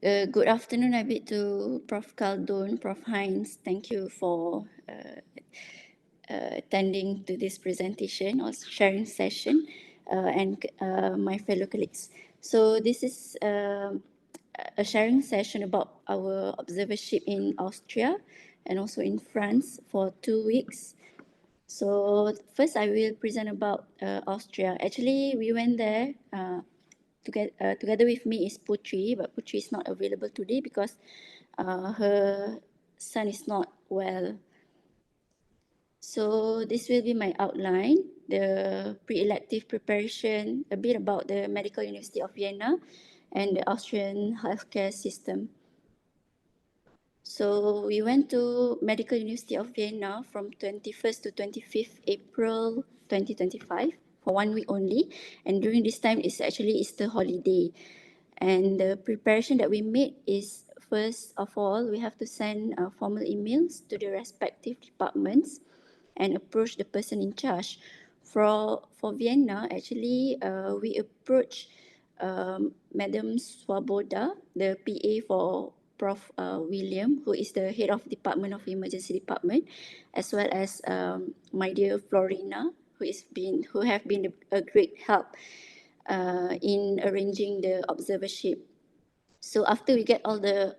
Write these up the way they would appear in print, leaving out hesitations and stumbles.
Good afternoon, Abid, to Prof. Khaldun, Prof. Hines. Thank you for attending to this presentation or sharing session, and my fellow colleagues. So this is a sharing session about our observership in Austria and also in France for 2 weeks. So first I will present about Austria. Actually, we went there together with me is Putri, but Putri is not available today because her son is not well. So this will be my outline, the pre-elective preparation, a bit about the Medical University of Vienna and the Austrian healthcare system. So we went to Medical University of Vienna from 21st to 25th April 2025 for 1 week only. And during this time, it's actually Easter holiday. And the preparation that we made is, first of all, we have to send formal emails to the respective departments and approach the person in charge. For Vienna, actually, we approached Madam Swaboda, the PA for Prof. William, who is the head of Department of Emergency Department, as well as my dear Florina, who have been a great help in arranging the observership. So after we get all the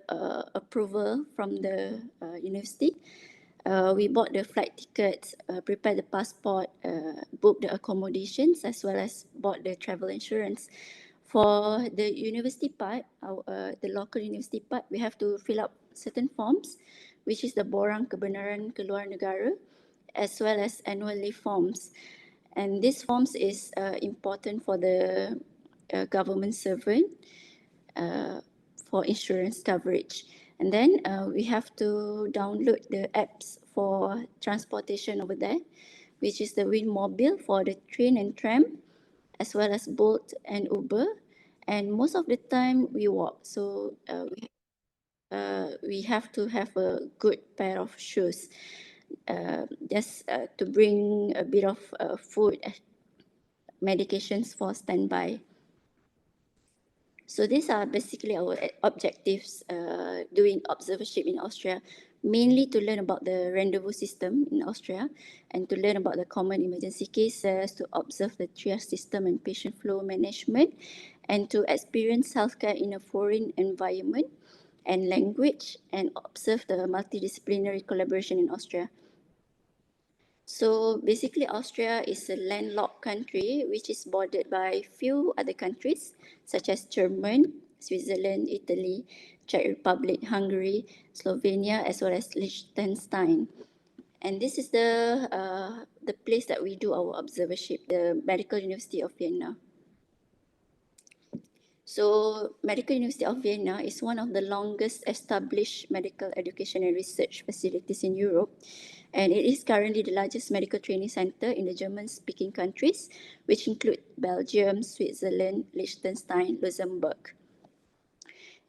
approval from the university, we bought the flight tickets, prepared the passport, booked the accommodations, as well as bought the travel insurance. For the university part, the local university part, we have to fill up certain forms, which is the Borang Kebenaran Keluar Negara, as well as annual leave forms. And this forms is important for the government servant for insurance coverage. And then we have to download the apps for transportation over there, which is the Winmobile for the train and tram, as well as Bolt and Uber. And most of the time we walk, so we have to have a good pair of shoes, just to bring a bit of food, medications for standby. So these are basically our objectives doing observership in Austria, mainly to learn about the rendezvous system in Austria and to learn about the common emergency cases, to observe the triage system and patient flow management, and to experience healthcare in a foreign environment and language, and observe the multidisciplinary collaboration in Austria. So basically, Austria is a landlocked country which is bordered by few other countries such as Germany, Switzerland, Italy, Czech Republic, Hungary, Slovenia, as well as Liechtenstein. And this is the place that we do our observership, the Medical University of Vienna. So Medical University of Vienna is one of the longest established medical education and research facilities in Europe, and it is currently the largest medical training center in the German-speaking countries, which include Belgium, Switzerland, Liechtenstein, Luxembourg.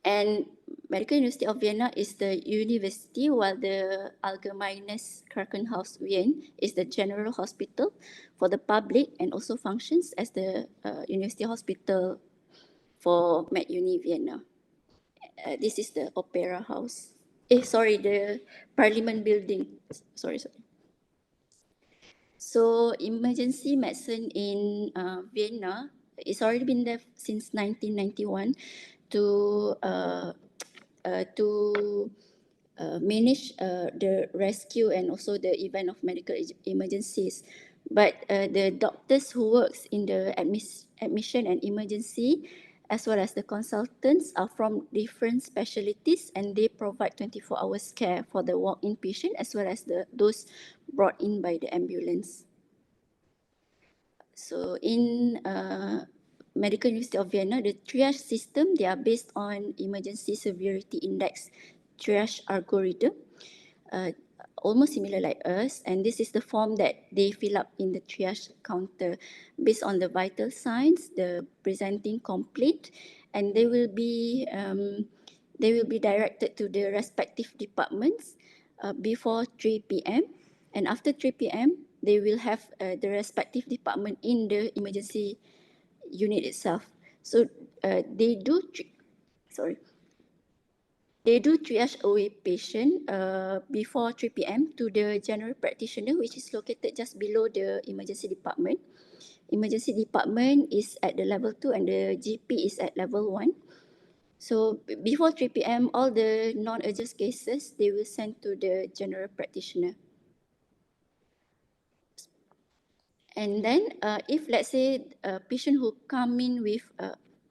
And Medical University of Vienna is the university, while the Allgemeines Krankenhaus Wien is the general hospital for the public and also functions as the university hospital for MedUni Vienna. This is the Opera House. The Parliament Building. Sorry. So emergency medicine in Vienna, it's already been there since 1991 to manage the rescue and also the event of medical emergencies. But the doctors who works in the admission and emergency, as well as the consultants, are from different specialties, and they provide 24 hours care for the walk-in patient as well as those brought in by the ambulance. So in Medical University of Vienna, the triage system, they are based on emergency severity index triage algorithm, almost similar like us. And this is the form that they fill up in the triage counter based on the vital signs, the presenting complaint, and they will be directed to the respective departments before 3 p.m. And after 3 p.m., they will have the respective department in the emergency unit itself. So they do, They do triage away patient before 3 p.m. to the general practitioner, which is located just below the emergency department. Emergency department is at the level 2 and the GP is at level 1. So before 3 p.m., all the non-urgent cases, they will send to the general practitioner. And then if let's say a patient who come in with,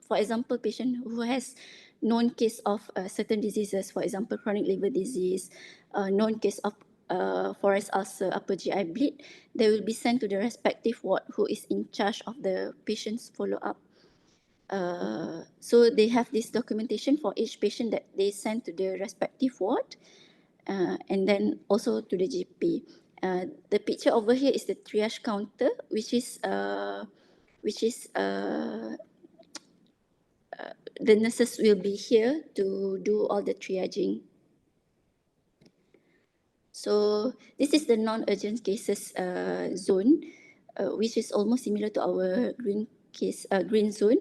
for example, patient who has known case of certain diseases, for example, chronic liver disease, known case of forest ulcer, upper GI bleed, they will be sent to the respective ward who is in charge of the patient's follow-up. So they have this documentation for each patient that they send to the respective ward, and then also to the GP. The picture over here is the triage counter, which is the nurses will be here to do all the triaging. So this is the non-urgent cases zone, which is almost similar to our green zone.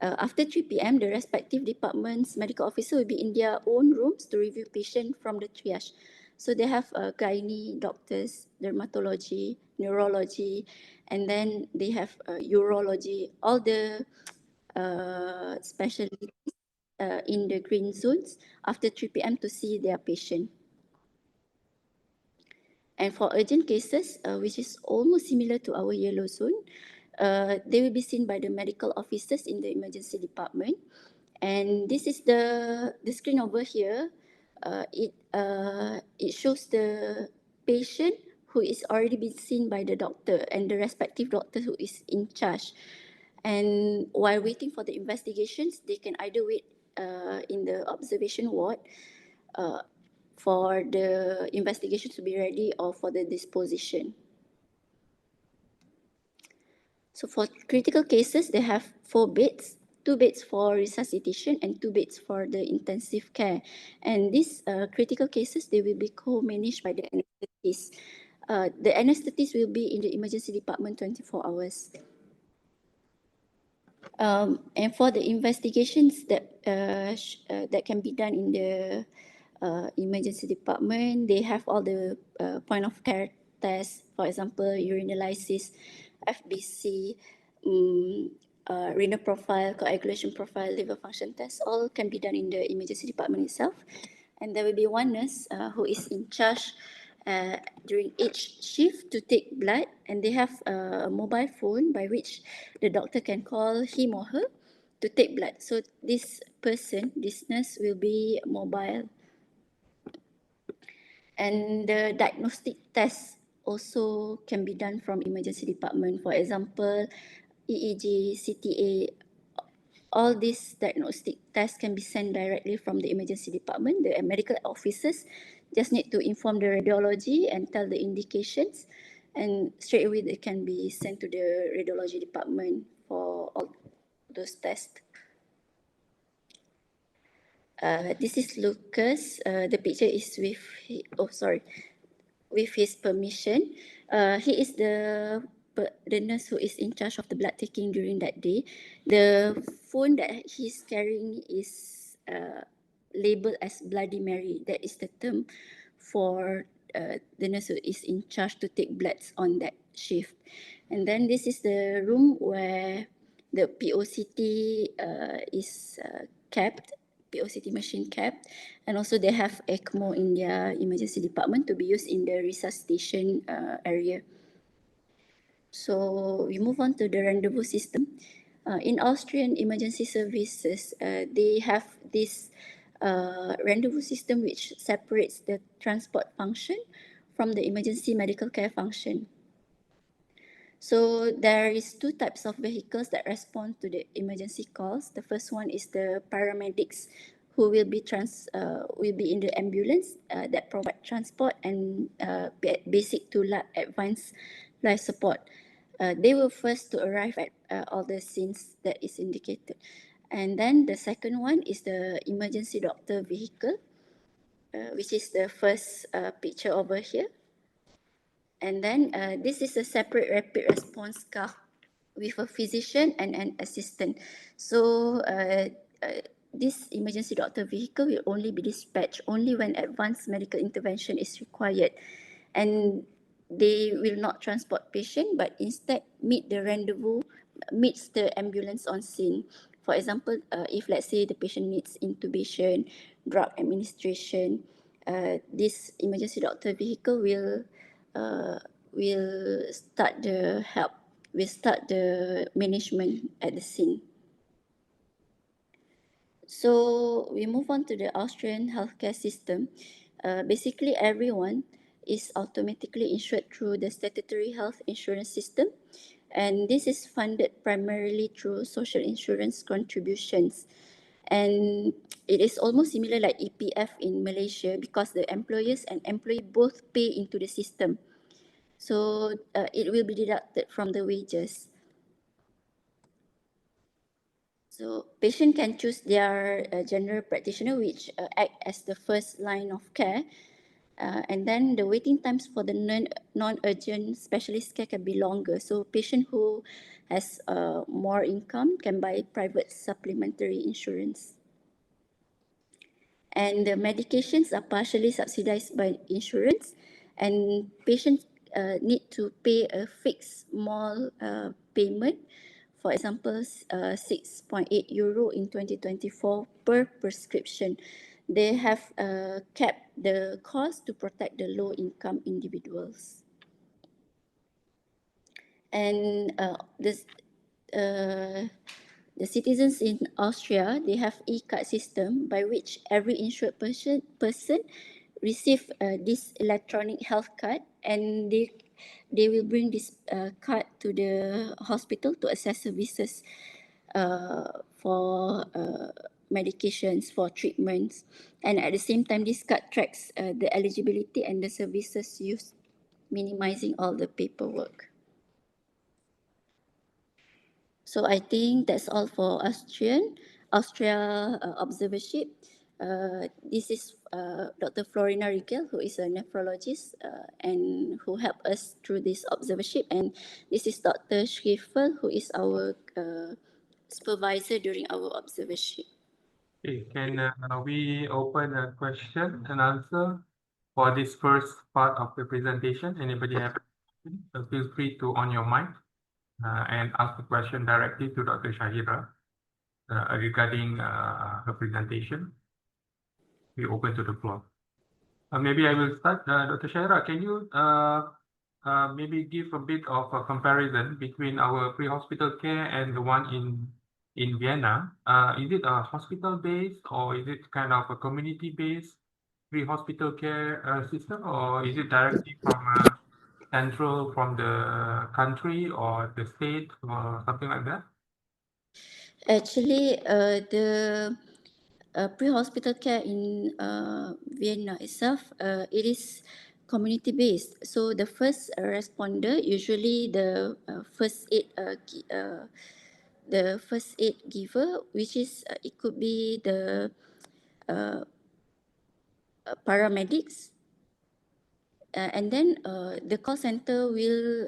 After 3 p.m., the respective department's medical officer will be in their own rooms to review patient from the triage. So they have gynae doctors, dermatology, neurology, and then they have urology, all the specialists in the green zones after 3 p.m. to see their patient. And for urgent cases, which is almost similar to our yellow zone, they will be seen by the medical officers in the emergency department. And this is the screen over here. It shows the patient who is already been seen by the doctor and the respective doctor who is in charge. And while waiting for the investigations, they can either wait in the observation ward for the investigation to be ready or for the disposition. So for critical cases, they have 4 beds, 2 beds for resuscitation and 2 beds for the intensive care. And these critical cases, they will be co-managed by the anesthetist. The anesthetist will be in the emergency department 24 hours. And for the investigations that can be done in the emergency department, they have all the point of care tests, for example, urinalysis, FBC, renal profile, coagulation profile, liver function tests, all can be done in the emergency department itself. And there will be one nurse who is in charge during each shift to take blood, and they have a mobile phone by which the doctor can call him or her to take blood. So this person, this nurse, will be mobile. And the diagnostic tests also can be done from emergency department. For example, EEG, CTA, all these diagnostic tests can be sent directly from the emergency department. The medical officers just need to inform the radiology and tell the indications, and straight away they can be sent to the radiology department for all those tests. This is Lucas. The picture is with his permission. He is the nurse who is in charge of the blood taking during that day. The phone that he's carrying is labeled as Bloody Mary. That is the term for the nurse who is in charge to take bloods on that shift. And then this is the room where the POCT is kept. POCT machine kept, and also they have ECMO in their emergency department to be used in the resuscitation area. So we move on to the rendezvous system. In Austrian emergency services, they have this rendezvous system which separates the transport function from the emergency medical care function. So there is 2 types of vehicles that respond to the emergency calls. The first one is the paramedics who will be in the ambulance that provide transport and basic to advanced life support. They will first to arrive at all the scenes that is indicated. And then the second one is the emergency doctor vehicle, which is the first picture over here. And then this is a separate rapid response car with a physician and an assistant. So this emergency doctor vehicle will only be dispatched only when advanced medical intervention is required, and they will not transport patient but instead meets the ambulance on scene. For example, if let's say the patient needs intubation, drug administration, this emergency doctor vehicle uh, will start the help, will start the management at the scene. So we move on to the Austrian healthcare system. Basically, everyone is automatically insured through the statutory health insurance system, and this is funded primarily through social insurance contributions. And it is almost similar like EPF in Malaysia because the employers and employee both pay into the system. So it will be deducted from the wages. So patient can choose their general practitioner, which act as the first line of care. And then the waiting times for the non-urgent specialist care can be longer. So patient who has more income can buy private supplementary insurance. And the medications are partially subsidized by insurance, and patients need to pay a fixed small payment, for example, €6.8 in 2024 per prescription. They have capped the cost to protect the low-income individuals. And the citizens in Austria, they have e-card system by which every insured person receive this electronic health card, and they will bring this card to the hospital to access services for medications, for treatments. And at the same time, this card tracks the eligibility and the services used, minimizing all the paperwork. So I think that's all for Austria observership. This is Dr. Florina Rigel, who is a nephrologist and who helped us through this observership. And this is Dr. Schriefel, who is our supervisor during our observership. Okay, can we open a question and answer for this first part of the presentation? Anybody have a question? Feel free to on your mic and ask the question directly to Dr. Shahira regarding her presentation. We open to the floor. Maybe I will start. Dr. Shahira, can you maybe give a bit of a comparison between our pre-hospital care and the one in Vienna? Is it a hospital-based or is it kind of a community-based pre-hospital care system, or is it directly from central from the country or the state or something like that? Actually, the pre-hospital care in Vienna itself, it is community-based. So the first responder, usually the first aid giver, which is it could be the paramedics, and then the call center will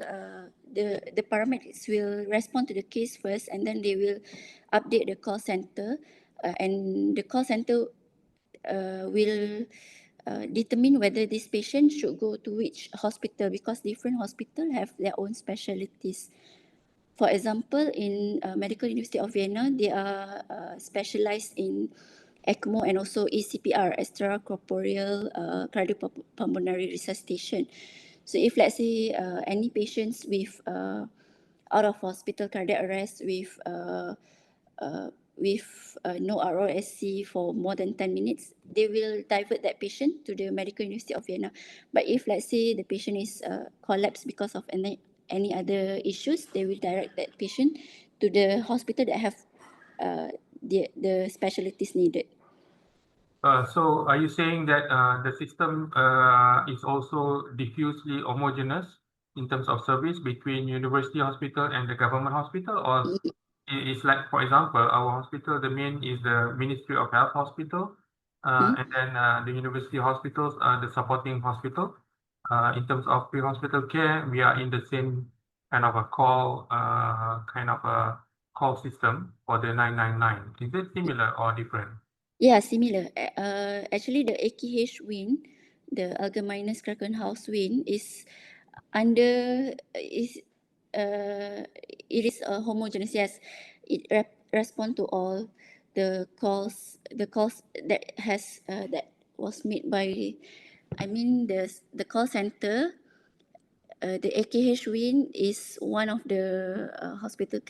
the paramedics will respond to the case first, and then they will update the call center, and the call center will determine whether this patient should go to which hospital, because different hospitals have their own specialties. For example, in Medical University of Vienna, they are specialized in ECMO and also ECPR, extracorporeal cardiopulmonary resuscitation. So if let's say any patients with out of hospital cardiac arrest with no ROSC for more than 10 minutes, they will divert that patient to the Medical University of Vienna. But if let's say the patient is collapsed because of any other issues, they will direct that patient to the hospital that have the specialties needed. So are you saying that the system is also diffusely homogeneous in terms of service between university hospital and the government hospital, or it's like, for example, our hospital, the main is the Ministry of Health hospital, and then the university hospitals are the supporting hospital. In terms of pre-hospital care, we are in the same kind of a call, kind of a call system for the 999. Is it similar or different? Yeah, similar. Actually, the AKH Wien, the Allgemeines Krankenhaus Wien, under is it is a homogeneous. Yes, it respond to all the calls that that was made by, I mean, the call center. The AKH Wien is one of the hospital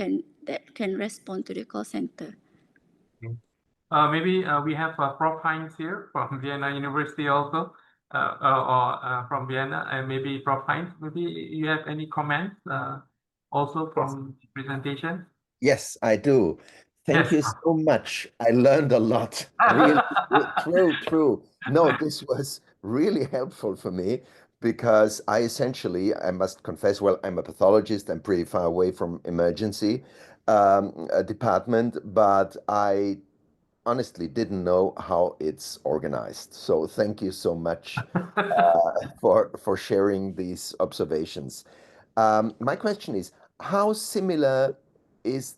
that can respond to the call center. Okay. Maybe we have Prof. Heinz here from Vienna University also, or from Vienna, and maybe Prof. Heinz, maybe you have any comments also from the presentation? Yes, I do. Thank Yes. you so much. I learned a lot. Really, true. No, this was really helpful for me because I must confess, well, I'm a pathologist. I'm pretty far away from emergency department, but I honestly didn't know how it's organized. So thank you so much for sharing these observations. My question is, how similar is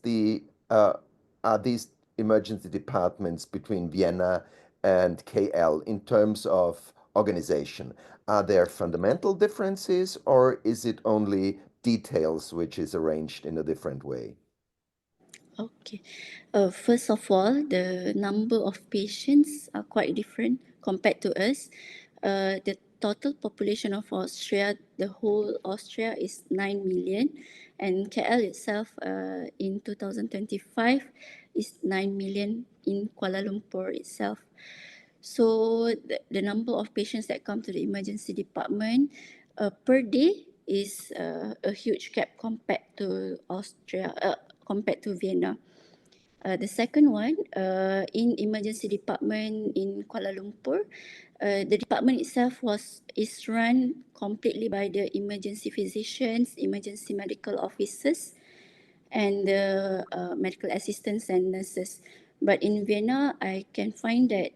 are these emergency departments between Vienna and KL in terms of organization? Are there fundamental differences, or is it only details which is arranged in a different way? Okay. First of all, the number of patients are quite different compared to us. The total population of Austria, the whole Austria is 9 million, and KL itself in 2025 is 9 million in Kuala Lumpur itself. So the number of patients that come to the emergency department per day is a huge gap compared to compared to Vienna. The second one, in emergency department in Kuala Lumpur, the department itself is run completely by the emergency physicians, emergency medical officers, and the medical assistants and nurses. But in Vienna, I can find that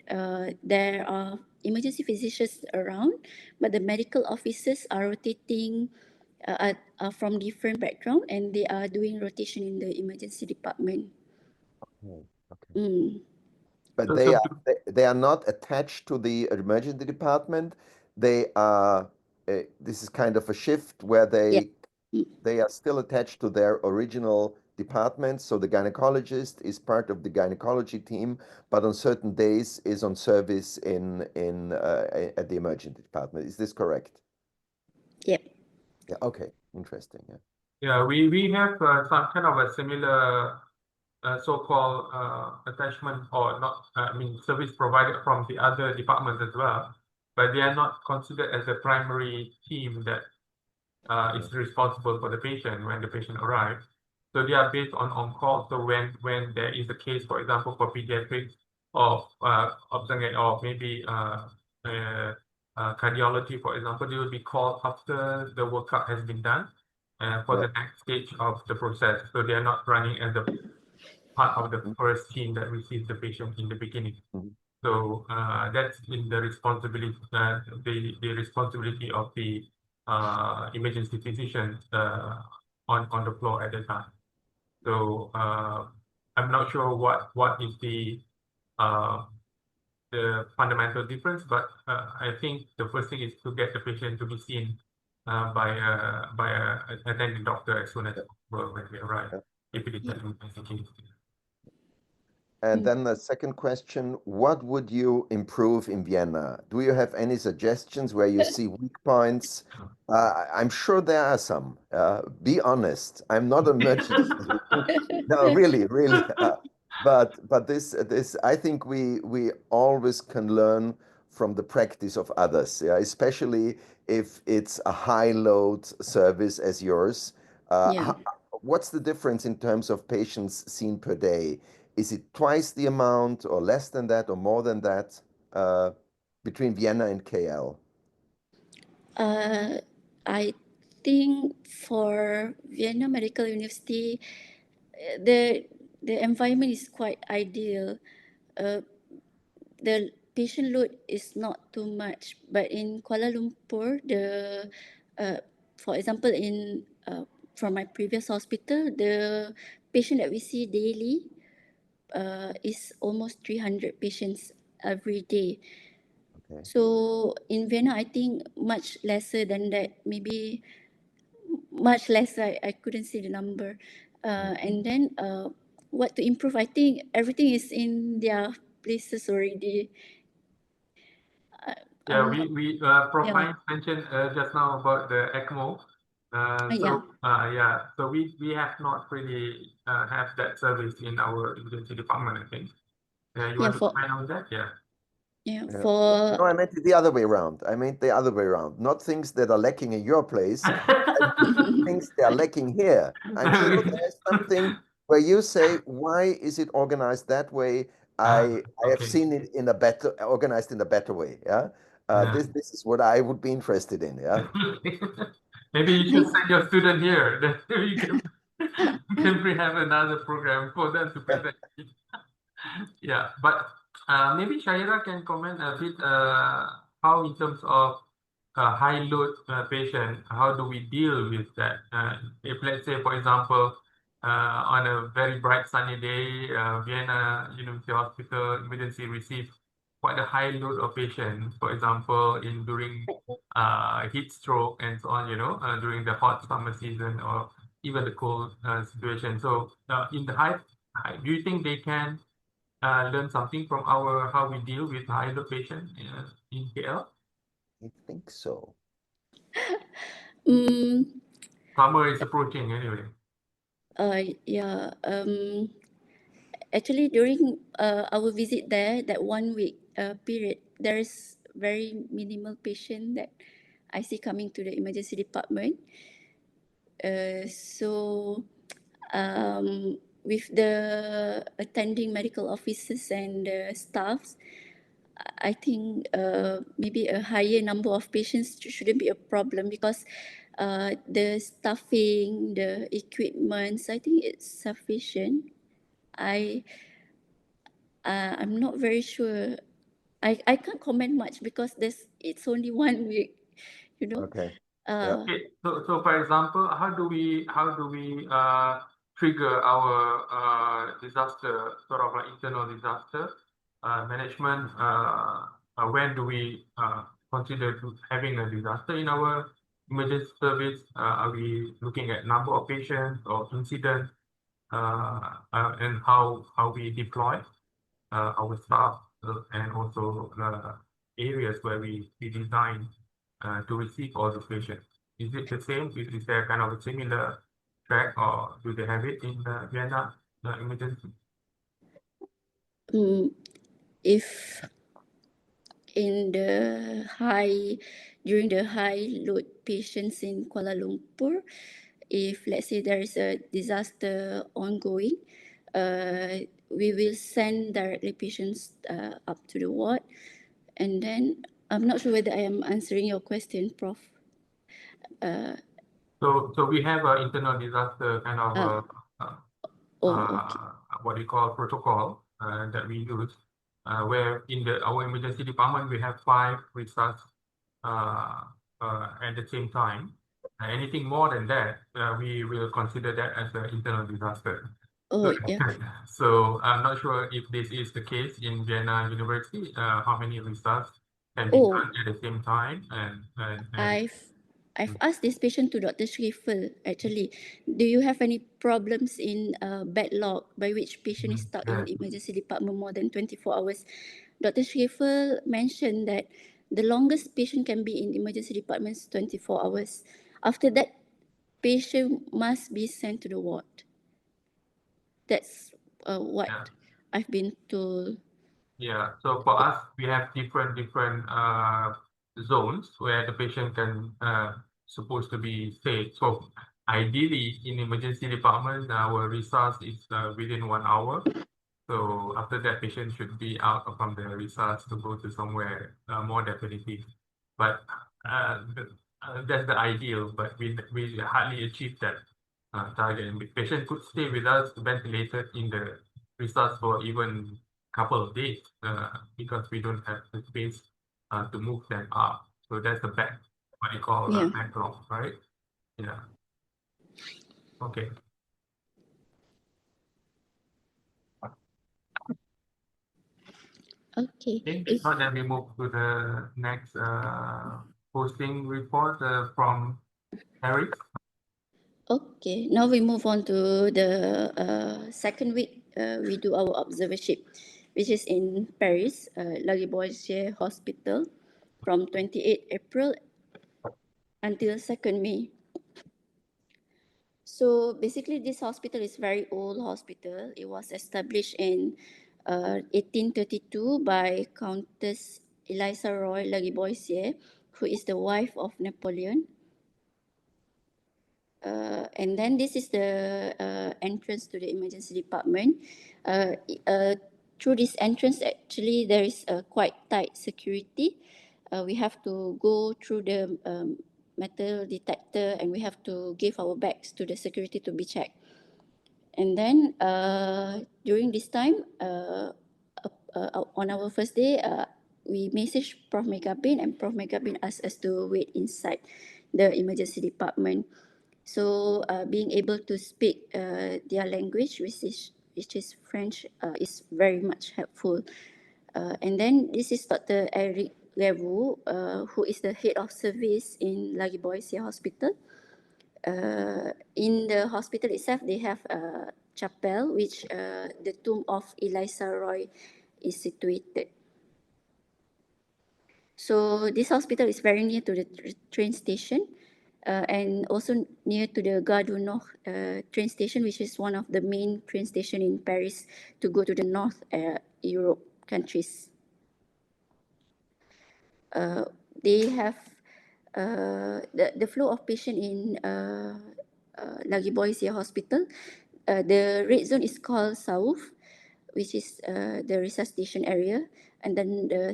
there are emergency physicians around, but the medical officers are rotating, are from different background, and they are doing rotation in the emergency department. Oh, okay. Mm. But So, they are not attached to the emergency department. They are this is kind of a shift where Yeah. they are still attached to their original department. So the gynecologist is part of the gynecology team, but on certain days is on service in at the emergency department. Is this correct? Yep. Yeah. Okay. Interesting. Yeah. yeah, we have some kind of a similar so-called attachment or not, I mean, service provided from the other departments as well, but they are not considered as a primary team that is responsible for the patient when the patient arrives. So they are based on call. So when there is a case, for example, for pediatrics or or maybe cardiology, for example, they will be called after the workup has been done for the next stage of the process. So they are not running as a part of the first team that receives the patient in the beginning. So that's in the responsibility, the responsibility of the emergency physicians on the floor at the time. So I'm not sure what is the fundamental difference, but I think the first thing is to get the patient to be seen by a attending doctor as soon as possible when they arrive, if it is a case. And then the second question, what would you improve in Vienna? Do you have any suggestions where you see weak points? I'm sure there are some. Be honest. I'm not a merchant. No, really. But this I think we always can learn from the practice of others. Yeah, especially if it's a high load service as yours. Yeah. What's the difference in terms of patients seen per day? Is it twice the amount or less than that or more than that between Vienna and KL? I think for Vienna Medical University, the environment is quite ideal. The patient load is not too much, but in Kuala Lumpur, for example, from my previous hospital, the patient that we see daily is almost 300 patients every day. Okay. So in Vienna, I think much lesser than that, maybe much lesser. I couldn't see the number. And then what to improve? I think everything is in their places already. Yeah, I'm not, Prof. yeah, Heinz mentioned just now about the ECMO. yeah, So we have not really have that service in our emergency department, I think. You yeah, want to comment on that? Yeah. yeah, Yeah. for No, I meant it the other way around. I meant the other way around. Not things that are lacking in your place, I mean things that are lacking here. I'm sure there's something where you say, why is it organized that way? I have Okay. seen it in a better organized in a better way. Yeah. Yeah. This is what I would be interested in. Yeah. Maybe you should send your student here. Then you can have another program for them to present. Yeah, but maybe Shahira can comment a bit how in terms of high load patient, how do we deal with that? If let's say, for example, on a very bright sunny day, Vienna University Hospital emergency receive quite a high load of patients, for example, in during heat stroke and so on, during the hot summer season or even the cold situation. So in the do you think they can learn something from our how we deal with high load patient in KL? I think so. Summer is approaching anyway. yeah. Actually, during our visit there, that 1 week period, there is very minimal patient that I see coming to the emergency department. So with the attending medical officers and the staffs, I think maybe a higher number of patients shouldn't be a problem, because the staffing, the equipments, I think it's sufficient. I'm not very sure. I can't comment much because it's only 1 week, you know. Okay. Yeah. Okay, so for example, how do we trigger our disaster, sort of like internal disaster management? When do we consider having a disaster in our emergency service? Are we looking at number of patients or incidents, and how we deploy our staff and also the areas where we design to receive all the patients? Is it the same? Is there kind of a similar track, or do they have it in Vienna emergency? If during the high load patients in Kuala Lumpur, if let's say there is a disaster ongoing, we will send directly patients up to the ward. And then I'm not sure whether I am answering your question, Prof. So we have an internal disaster kind of Okay. what we call protocol that we use, where in our emergency department we have 5 resources at the same time. Anything more than that, we will consider that as an internal disaster. Oh, yeah. So I'm not sure if this is the case in Vienna University. How many resources can be done at the same time? And I've asked this patient to Dr. Shrifel, actually, do you have any problems in backlog by which patient is stuck in the emergency department more than 24 hours? Dr. Shrifel mentioned that the longest patient can be in emergency department is 24 hours. After that, patient must be sent to the ward. That's what I've been told. Yeah, so for us, we have different zones where the patient can supposed to be stayed. So ideally, in emergency department, our resource is within 1 hour. So after that, patient should be out from the resource to go to somewhere more definitive. But that's the ideal. But we hardly achieve that target. And the patient could stay with us ventilated in the resource for even couple of days because we don't have the space to move them up. So that's the what you call backlog, right? Yeah. Okay. Okay. Okay, If now then we move to the next posting report from Paris. Okay, now we move on to the second week. We do our observership, which is in Paris, Lariboisiere Hospital, from 28 April until 2nd May. So basically, this hospital is very old hospital. It was established in 1832 by Countess Eliza Roy Lariboisiere, who is the wife of Napoleon. And then this is the entrance to the emergency department. Through this entrance, actually, there is a quite tight security. We have to go through the metal detector, and we have to give our bags to the security to be checked. And then during this time, on our first day, we messaged Prof. Megabin, and Prof. Megabin asked us to wait inside the emergency department. So being able to speak their language, which is French, is very much helpful. And then this is Dr. Eric Leroux, who is the head of service in Lariboisiere Hospital. In the hospital itself, they have a chapel, which the tomb of Eliza Roy is situated. So this hospital is very near to the train station, and also near to the Gare du Nord train station, which is one of the main train station in Paris to go to the North Europe countries. They have the flow of patient in Lariboisiere Hospital. The red zone is called South, which is the resuscitation area. And then the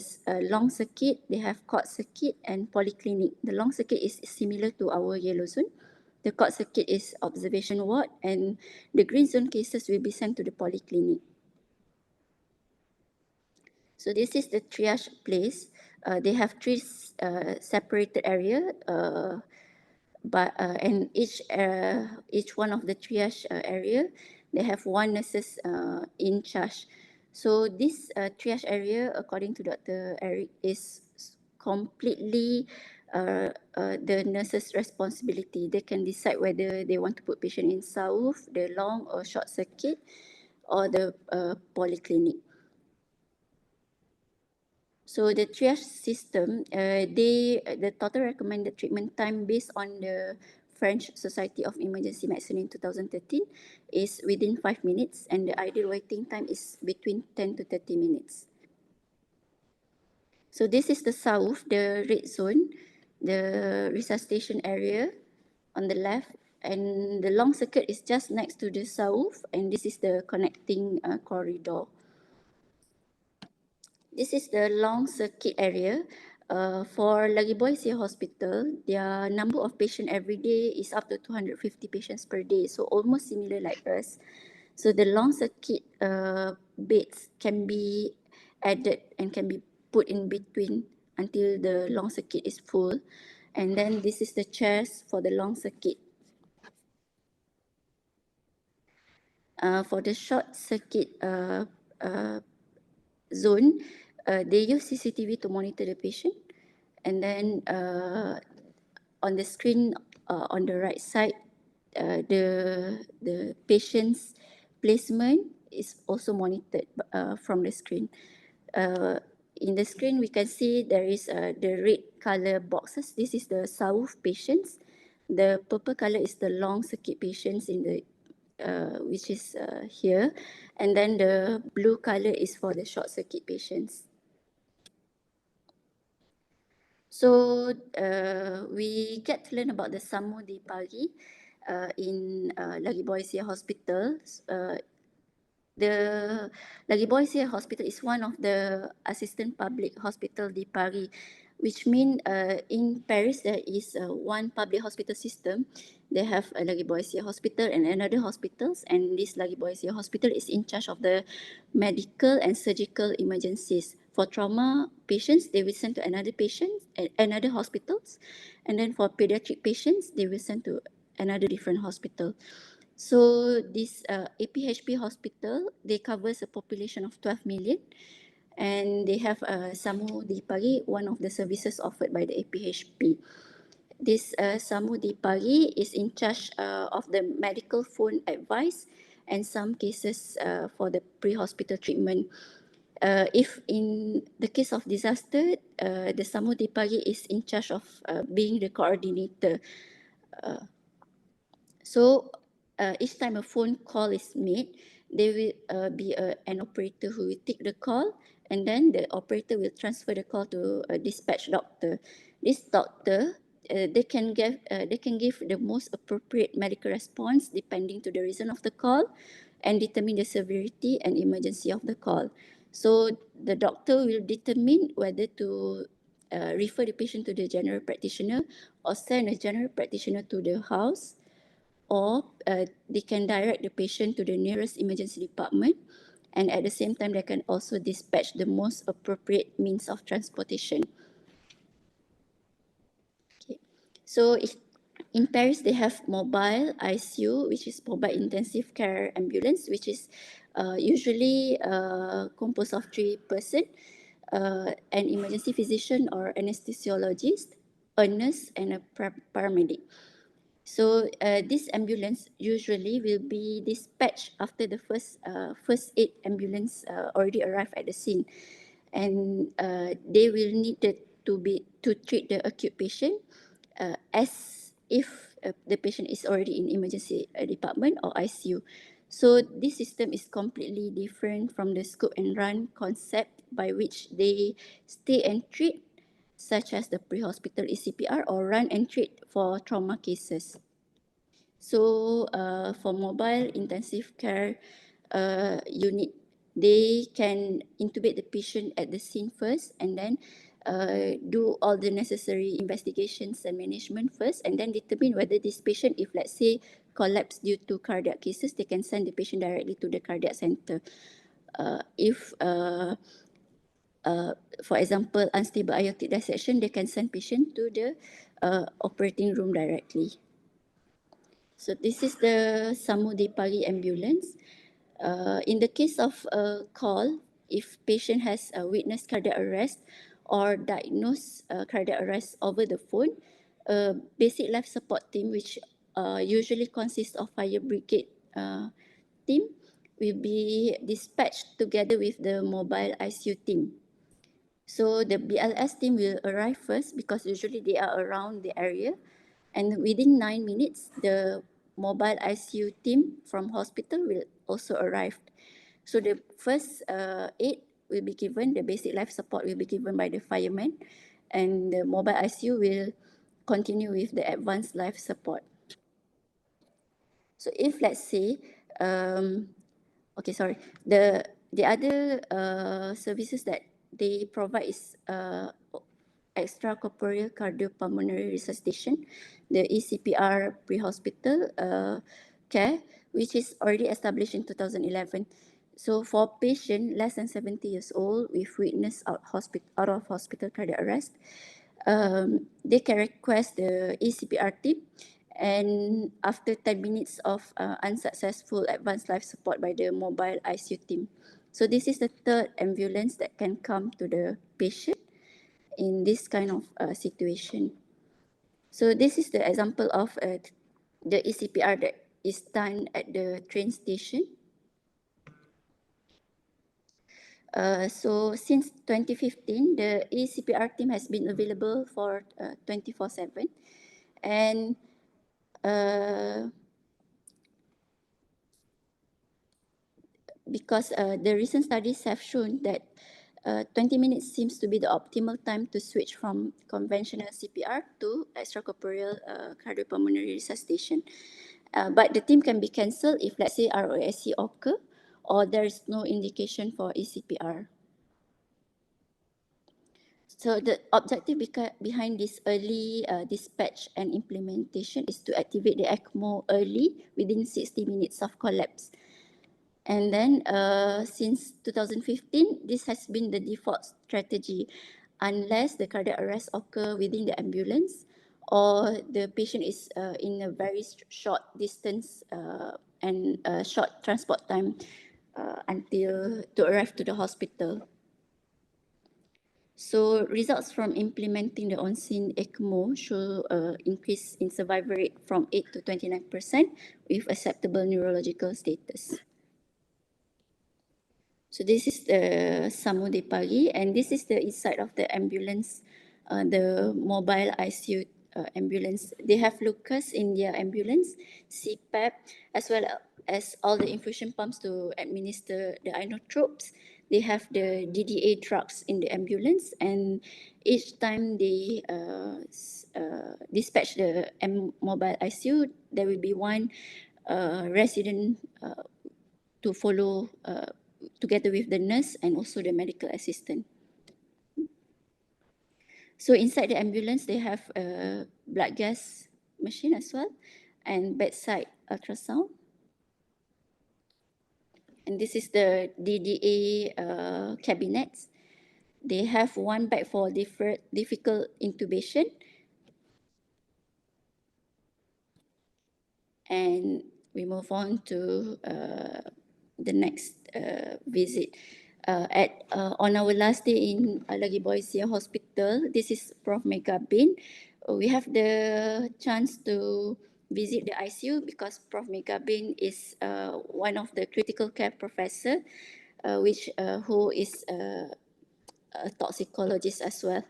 long circuit, they have court circuit and polyclinic. The long circuit is similar to our yellow zone. The court circuit is observation ward, and the green zone cases will be sent to the polyclinic. So this is the triage place. They have three separated area, and each one of the triage area, they have one nurses in charge. So this triage area, according to Dr. Eric, is completely the nurse's responsibility. They can decide whether they want to put patient in South, the long or short circuit, or the polyclinic. So the triage system, the total recommended treatment time based on the French Society of Emergency Medicine in 2013 is within 5 minutes, and the ideal waiting time is between 10 to 30 minutes. So this is the South, the red zone, the resuscitation area on the left, and the long circuit is just next to the South, and this is the connecting corridor. This is the long circuit area. For Lariboisiere Hospital, their number of patients every day is up to 250 patients per day, so almost similar like us. So the long circuit beds can be added and can be put in between until the long circuit is full. And then this is the chairs for the long circuit. For the short circuit zone, they use CCTV to monitor the patient. And then on the screen on the right side, the patient's placement is also monitored from the screen. In the screen, we can see there is the red color boxes. This is the South patients. The purple color is the long circuit patients in the which is here, and then the blue color is for the short circuit patients. So we get to learn about the SAMU di Pagi in Lariboisiere Hospital. The Lariboisiere Hospital is one of the assistant public hospital di Paris, which means in Paris there is one public hospital system. They have a Lariboisiere Hospital and another hospitals, and this Lariboisiere Hospital is in charge of the medical and surgical emergencies. For trauma patients, they will send to another hospitals, and then for pediatric patients, they will send to another different hospital. So this APHP hospital, they covers a population of 12 million, and they have SAMU di Pagi, one of the services offered by the APHP. This SAMU di Pagi is in charge of the medical phone advice and some cases for the pre-hospital treatment. If in the case of disaster, the SAMU di Pagi is in charge of being the coordinator. So each time a phone call is made, there will be an operator who will take the call, and then the operator will transfer the call to a dispatch doctor. This doctor, they can give the most appropriate medical response depending to the reason of the call, and determine the severity and emergency of the call. So the doctor will determine whether to refer the patient to the general practitioner or send a general practitioner to the house, or they can direct the patient to the nearest emergency department, and at the same time they can also dispatch the most appropriate means of transportation. Okay. So in Paris they have mobile ICU, which is mobile intensive care ambulance, which is usually composed of 3 persons, an emergency physician or anesthesiologist, a nurse and a paramedic. So this ambulance usually will be dispatched after the first aid ambulance already arrived at the scene, and they will need to treat the acute patient as if the patient is already in emergency department or ICU. So this system is completely different from the scope and run concept by which they stay and treat, such as the pre-hospital ECPR or run and treat for trauma cases. So for mobile intensive care unit, they can intubate the patient at the scene first, and then do all the necessary investigations and management first, and then determine whether this patient, if let's say collapse due to cardiac cases, they can send the patient directly to the cardiac center. If for example, unstable aortic dissection, they can send patient to the operating room directly. So this is the SAMU di Pagi ambulance. In the case of a call, if patient has witnessed cardiac arrest or diagnosed cardiac arrest over the phone, a basic life support team, which usually consists of fire brigade team, will be dispatched together with the mobile ICU team. So the BLS team will arrive first because usually they are around the area, and within 9 minutes, the mobile ICU team from hospital will also arrive. So the first aid will be given, the basic life support will be given by the fireman, and the mobile ICU will continue with the advanced life support. So if let's say, the other services that they provide is extracorporeal cardiopulmonary resuscitation, the ECPR pre-hospital care, which is already established in 2011. So for patient less than 70 years old with witness out of hospital cardiac arrest, they can request the ECPR team, and after 10 minutes of unsuccessful advanced life support by the mobile ICU team. So this is the third ambulance that can come to the patient in this kind of situation. So this is the example of the ECPR that is done at the train station. So since 2015, the ECPR team has been available for 24/7, and because the recent studies have shown that 20 minutes seems to be the optimal time to switch from conventional CPR to extracorporeal cardiopulmonary resuscitation. But the team can be cancelled if, let's say, ROSC occur or there is no indication for ECPR. So the objective behind this early dispatch and implementation is to activate the ECMO early within 60 minutes of collapse. And then since 2015, this has been the default strategy unless the cardiac arrest occur within the ambulance or the patient is in a very short distance and short transport time to arrive to the hospital. So results from implementing the on-scene ECMO show increase in survival rate from 8 to 29% with acceptable neurological status. So this is the Samudi Pagi, and this is the inside of the ambulance, the mobile ICU ambulance. They have Lucas in their ambulance, CPAP, as well as all the infusion pumps to administer the inotropes. They have the DDA drugs in the ambulance, and each time they dispatch the mobile ICU, there will be one resident to follow together with the nurse and also the medical assistant. So inside the ambulance, they have a blood gas machine as well and bedside ultrasound. And this is the DDA cabinets. They have one bag for difficult intubation. And we move on to the next visit. On our last day in Lariboisiere Hospital, this is Prof. Megabin. We have the chance to visit the ICU because Prof. Megabin is one of the critical care professor, who is a toxicologist as well.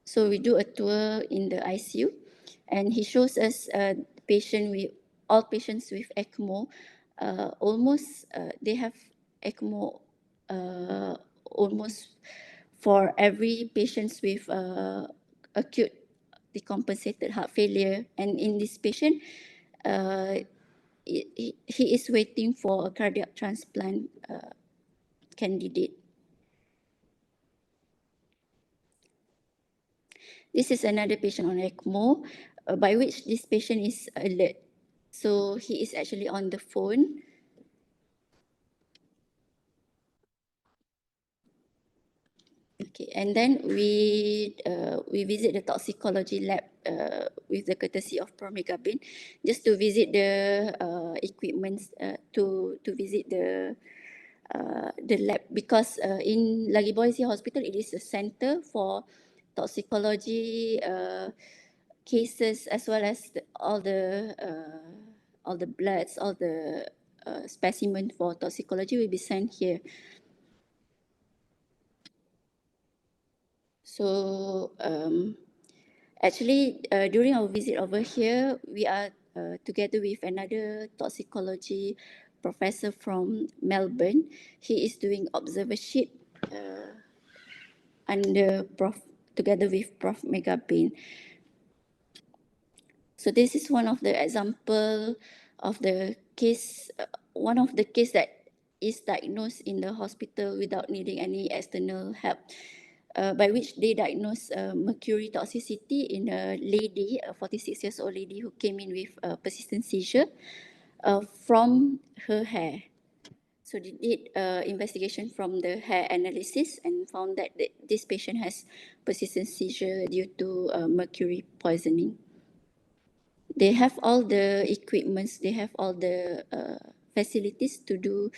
So we do a tour in the ICU, and he shows us all patients with ECMO. They have ECMO almost for every patients with acute decompensated heart failure. And in this patient, he is waiting for a cardiac transplant candidate. This is another patient on ECMO, by which this patient is alert. So he is actually on the phone. Okay, and then we visit the toxicology lab with the courtesy of Prof. Megabin, just to visit the equipments, to visit the lab, because in Lariboisiere Hospital, it is a center for toxicology cases, as well as all the bloods, all the specimen for toxicology will be sent here. So actually, during our visit over here, we are together with another toxicology professor from Melbourne. He is doing observership together with Prof. Megabin. So this is one of the example of the case, one of the case that is diagnosed in the hospital without needing any external help, by which they diagnosed mercury toxicity in a lady, a 46-year-old lady who came in with a persistent seizure from her hair. So they did investigation from the hair analysis and found that this patient has persistent seizure due to mercury poisoning. They have all the equipments, they have all the facilities to do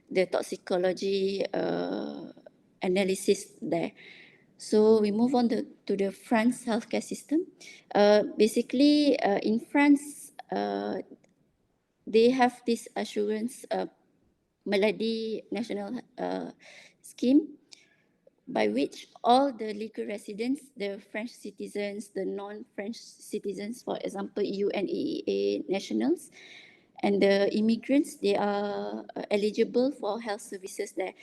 the toxicology analysis there. So we move on to the France healthcare system. Basically, in France, they have this assurance maladie national scheme, by which all the legal residents, the French citizens, the non-French citizens, for example, EU and EEA nationals, and the immigrants, they are eligible for health services there.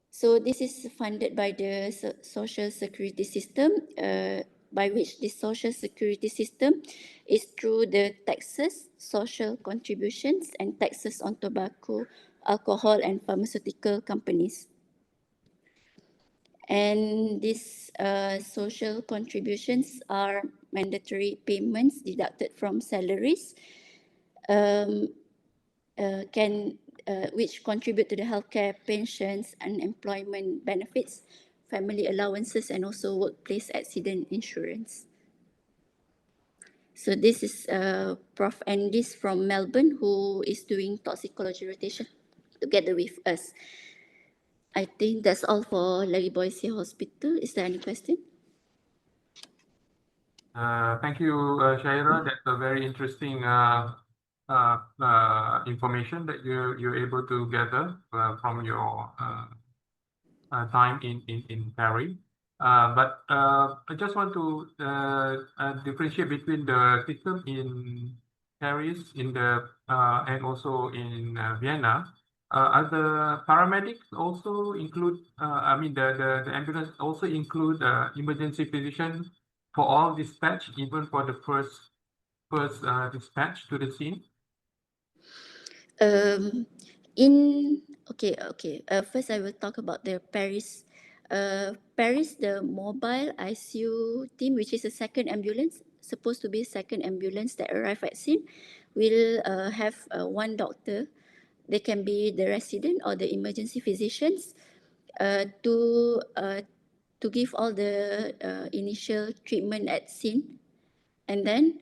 So this is funded by the social security system, by which the social security system is through the taxes, social contributions, and taxes on tobacco, alcohol, and pharmaceutical companies. And these social contributions are mandatory payments deducted from salaries, which contribute to the healthcare, pensions, unemployment benefits, family allowances, and also workplace accident insurance. So this is Prof. Andis from Melbourne, who is doing toxicology rotation together with us. I think that's all for Lariboisiere Hospital. Is there any question? Thank you, Shaira. That's a very interesting information that you're able to gather from your time in Paris. But I just want to differentiate between the system in Paris and also in Vienna. Are the paramedics also include? I mean, the ambulance also include emergency physician for all dispatch, even for the first dispatch to the scene? First I will talk about the Paris. Paris, the mobile ICU team, which is a second ambulance, supposed to be second ambulance that arrive at scene, will have one doctor. They can be the resident or the emergency physicians to give all the initial treatment at scene, and then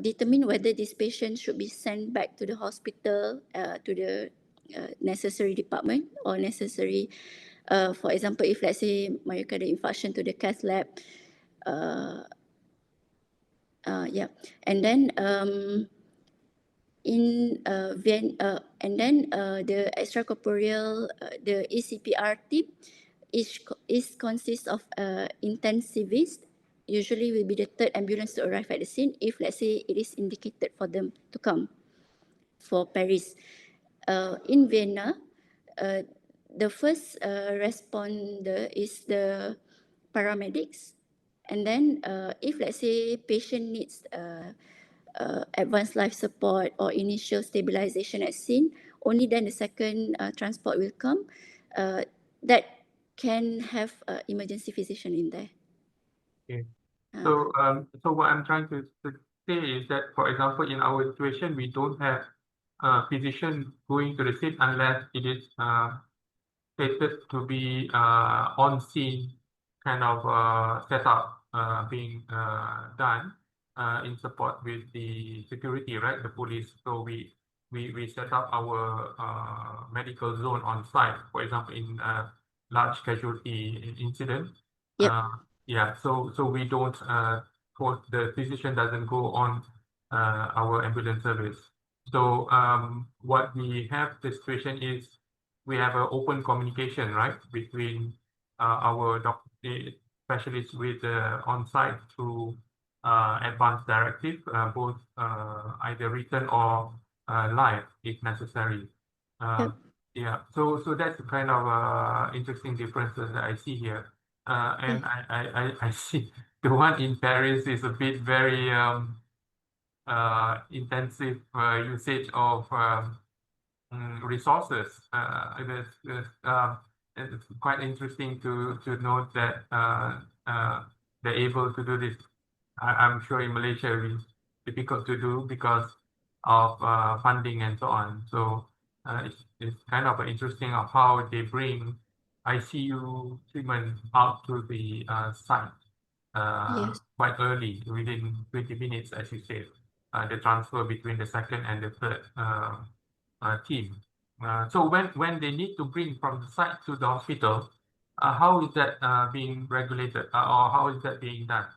determine whether this patient should be sent back to the hospital, to the necessary department or necessary, for example, if let's say myocardial infarction, to the cath lab. Yeah, and then the extracorporeal, the ECPR team is consists of intensivist. Usually will be the third ambulance to arrive at the scene if let's say it is indicated for them to come. For Paris, in Vienna, the first responder is the paramedics, and then if let's say patient needs advanced life support or initial stabilization at scene, only then the second transport will come. That can have emergency physician in there. Okay. So what I'm trying to say is that, for example, in our situation, we don't have a physician going to the scene unless it is stated to be on scene kind of setup being done in support with the security, right? The police. So we set up our medical zone on site, for example, in large casualty incident. Yep. Yeah, so we don't the physician doesn't go on our ambulance service. So what we have the situation is we have an open communication, right, between our doctor specialists with on site through advanced directive, both either written or live if necessary. Yep. Yeah, so that's the kind of interesting differences that I see here. And I see the one in Paris is a bit very intensive usage of resources. It's quite interesting to note that they're able to do this. I'm sure in Malaysia it's difficult to do because of funding and so on. So it's kind of interesting of how they bring ICU treatment out to the site Yes. quite early, within 20 minutes, as you said. The transfer between the second and the third team. So when they need to bring from the site to the hospital, how is that being regulated, or how is that being done?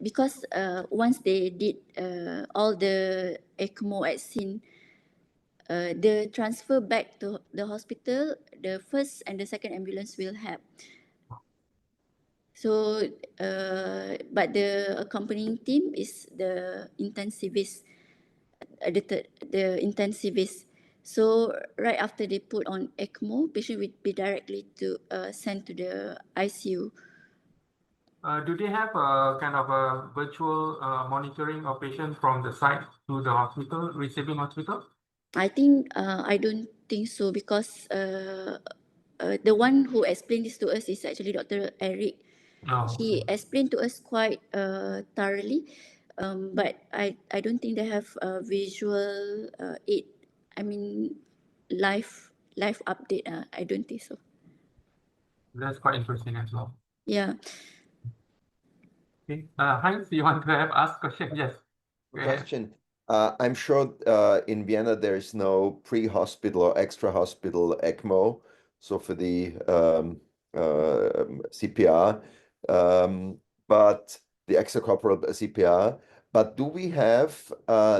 Because once they did all the ECMO at scene, the transfer back to the hospital, the first and the second ambulance will have. So, but the accompanying team is the intensivist, the intensivist. So right after they put on ECMO, patient will be directly sent to the ICU. Do they have a kind of a virtual monitoring of patients from the site to the hospital, receiving hospital? I think I don't think so, because the one who explained this to us is actually Dr. Eric. No. He explained to us quite thoroughly, but I don't think they have a visual aid. I mean, live update. I don't think so. That's quite interesting as well. Yeah. Okay. Heinz, you want to have asked question? Yes. Go ahead. Question. I'm sure in Vienna there is no pre-hospital or extra-hospital ECMO, so for the CPR, but the extracorporeal CPR. But do we have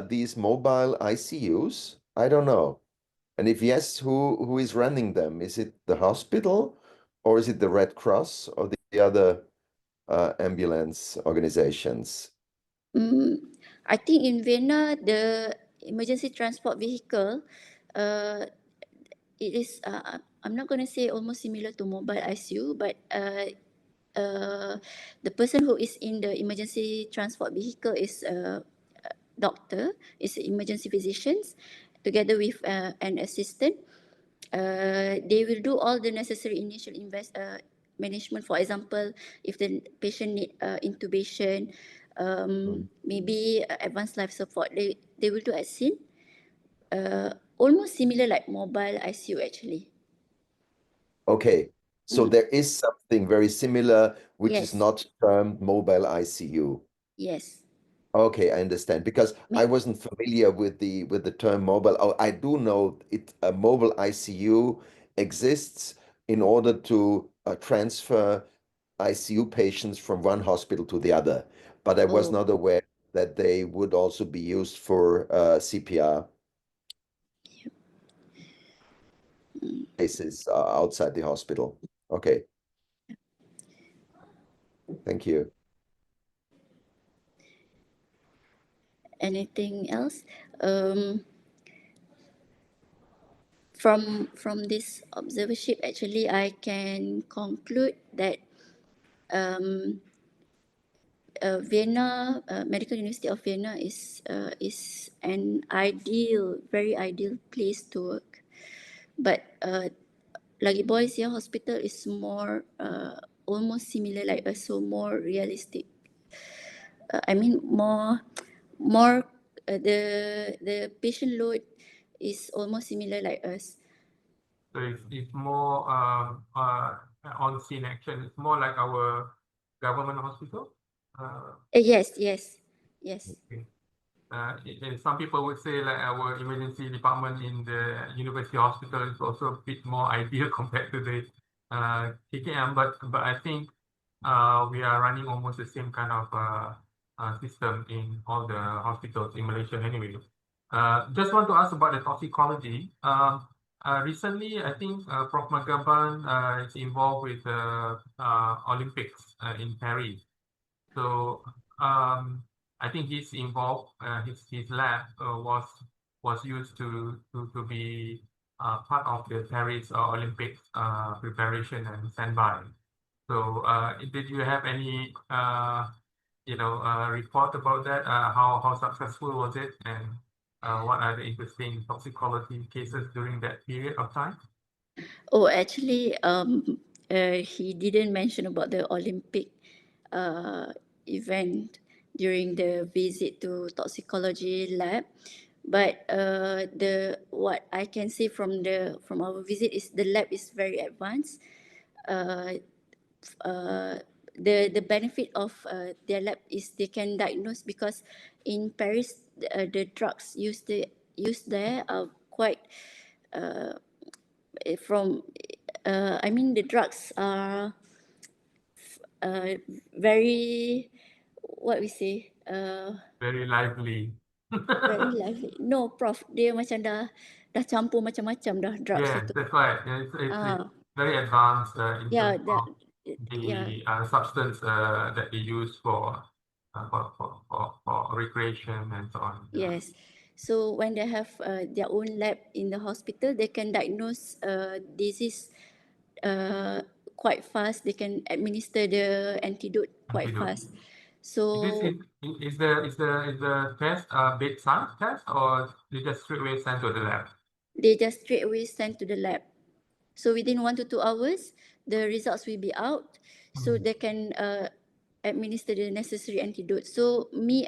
these mobile ICUs? I don't know. And if yes, who is running them? Is it the hospital, or is it the Red Cross, or the other ambulance organizations? I think in Vienna, the emergency transport vehicle, uh, it is, I'm not going to say almost similar to mobile ICU, but the person who is in the emergency transport vehicle is a doctor, is emergency physicians, together with an assistant. They will do all the necessary initial management. For example, if the patient need intubation, maybe advanced life support, they will do at scene. Almost similar like mobile ICU actually. Okay, so there is something very similar, which is Yes, not termed mobile ICU. yes. Okay, I understand because I wasn't familiar with the term mobile. Oh, I do know it. A mobile ICU exists in order to transfer ICU patients from one hospital to the other, but I was Oh, not aware that they would also be used for CPR cases outside the hospital. Okay, thank you. anything else? From this observership, actually, I can conclude that Vienna, Medical University of Vienna is an ideal, very ideal place to work. But Lariboisiere Hospital is more almost similar like us, so more realistic. I mean more the patient load is almost similar like us. So it's more on scene action. It's more like our government hospital. Yes, yes, yes. Okay. And some people would say like our emergency department in the university hospital is also a bit more ideal compared to the KKM, but I think we are running almost the same kind of system in all the hospitals in Malaysia anyway. Just want to ask about the toxicology. Recently, I think Prof. Magaban is involved with the Olympics in Paris. So I think he's involved. His lab was used to be part of the Paris Olympics preparation and standby. So did you have any report about that? How successful was it, and what are the interesting toxicology cases during that period of time? Oh, actually, he didn't mention about the Olympic event during the visit to toxicology lab, but the what I can say from our visit is the lab is very advanced. The benefit of their lab is they can diagnose, because in Paris the drugs used there are quite from I mean the drugs are very, what we say, Very lively. very lively. No, Prof, dia macam dah campur macam-macam dah drugs Yeah, itu. that's right. It's Ah, very advanced in yeah, terms of yeah, the substance that they use for recreation and so on. yes. So when they have their own lab in the hospital, they can diagnose disease quite fast. They can administer the antidote quite Antidote. fast. This So is the test bedside test, or you just straight away send to the lab? they just straight away send to the lab. So within 1 to 2 hours, the results will be out, so they can administer the necessary antidote. So me,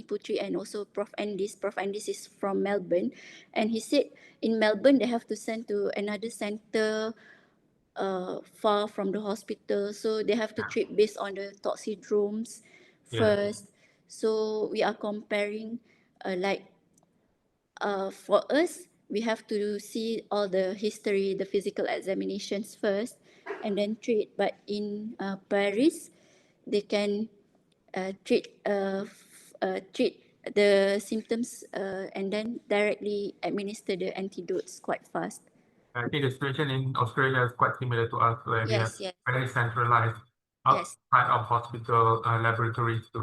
Putri, and also Prof. Andis. Prof. Andis is from Melbourne, and he said in Melbourne they have to send to another center far from the hospital, so they have to treat based on the toxidromes Yeah. first. So we are comparing for us, we have to see all the history, the physical examinations first, and then treat. But in Paris, they can treat the symptoms and then directly administer the antidotes quite fast. I think the situation in Australia is quite similar to us, where we have Yes. very centralized Yes. outside of hospital laboratories to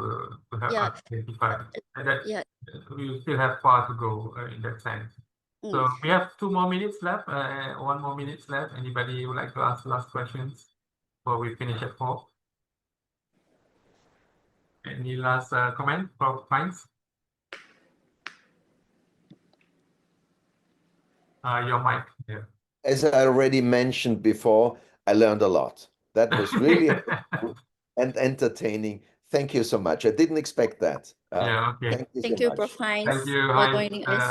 help Yeah. us identify. And that Yeah. we still have far to go in that sense. So we have 2 more minutes left, 1 more minutes left. Anybody would like to ask the last questions before we finish at 4? Any last comment from Pines? Your mic here. As I already mentioned before, I learned a lot. That was really helpful and entertaining. Thank you so much. I didn't expect that. Yeah, okay. Thank you Thank so you, much. Prof. Heinz, Thank you, for Heinz. joining us.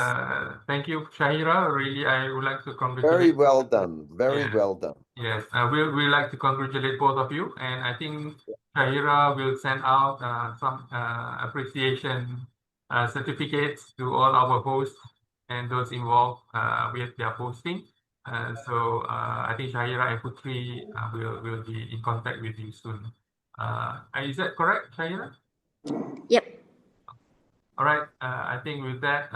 Thank you, Zulaikha. Really, I would like to congratulate. Very well done. Very Yeah. well done. Yes, we like to congratulate both of you, and I think Zulaikha will send out some appreciation certificates to all our hosts and those involved with their posting. So I think Zulaikha and Putri will be in contact with you soon. Is that correct, Zulaikha? Yep. All right. I think with that,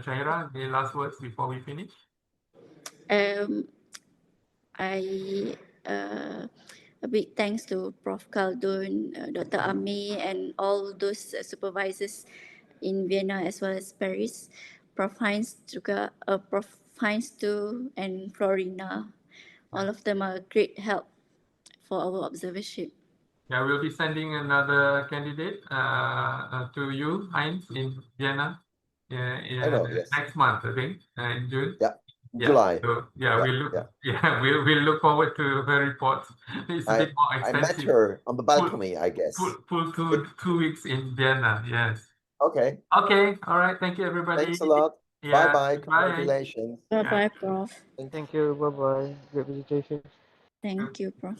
Zulaikha, the last words before we finish. A big thanks to Prof. Khaldun, Dr. Ami, and all those supervisors in Vienna as well as Paris, Prof. Heinz juga, Prof. Heinz too, and Florina. All of them are great help for our observership. Yeah, we'll be sending another candidate to you, Heinz, in Vienna. I know, yes. Next month, I think, in June. Yeah, Yeah. July. So yeah, we look. yeah. Yeah, we'll look forward to her report. It's a bit more I met extensive. her on the balcony, I guess. Full 2 weeks in Vienna. Yes. Okay. Okay. All right. Thank you, everybody. Thanks a lot. Yeah. Bye-bye. Bye. Congratulations. Bye-bye, Prof. Thank you. Bye bye. Great presentation. Thank you, Prof.